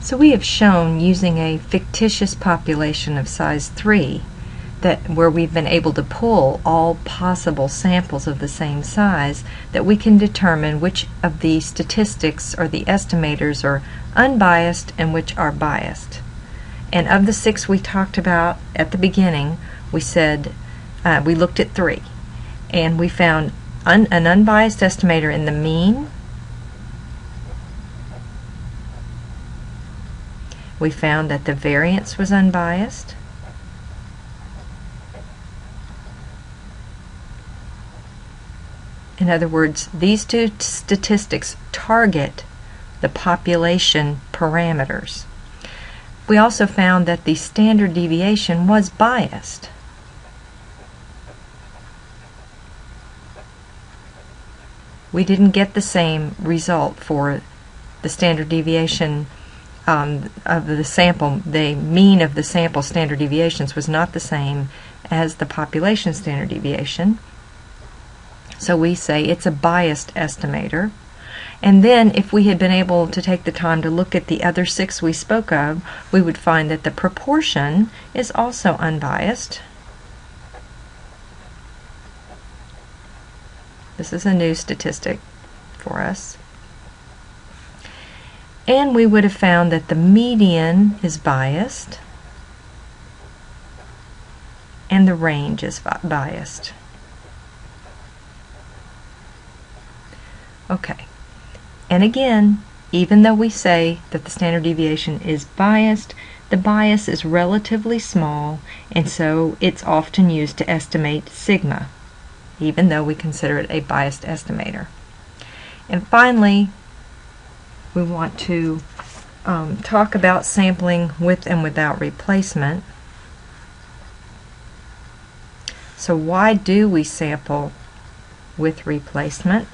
So we have shown using a fictitious population of size 3 that where we've been able to pull all possible samples of the same size, that we can determine which of the statistics or the estimators are unbiased and which are biased. And of the 6 we talked about at the beginning, we said we looked at 3, and we found an unbiased estimator in the mean. We found that the variance was unbiased. In other words, these two statistics target the population parameters. We also found that the standard deviation was biased. We didn't get the same result for the standard deviation of the sample. The mean of the sample standard deviations was not the same as the population standard deviation. So we say it's a biased estimator. And then if we had been able to take the time to look at the other 6 we spoke of, we would find that the proportion is also unbiased. This is a new statistic for us. And we would have found that the median is biased and the range is biased. Okay, and again, even though we say that the standard deviation is biased, the bias is relatively small, and so it's often used to estimate sigma, even though we consider it a biased estimator. And finally, we want to talk about sampling with and without replacement. So why do we sample with replacement?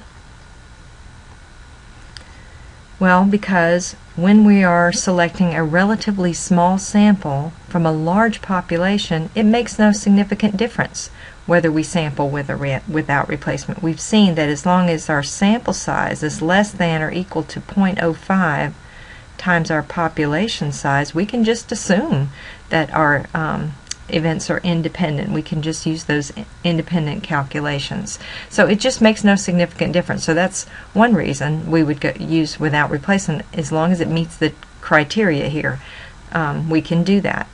Well, because when we are selecting a relatively small sample from a large population, it makes no significant difference whether we sample with or without replacement. We've seen that as long as our sample size is less than or equal to 0.05 times our population size, we can just assume that our events are independent. We can just use those independent calculations. So it just makes no significant difference. So that's one reason we would use without replacement. As long as it meets the criteria here, we can do that.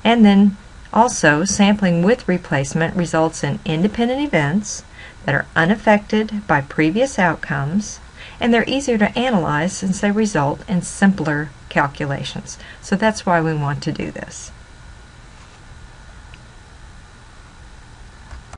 And then also, sampling with replacement results in independent events that are unaffected by previous outcomes, and they're easier to analyze since they result in simpler calculations. So that's why we want to do this.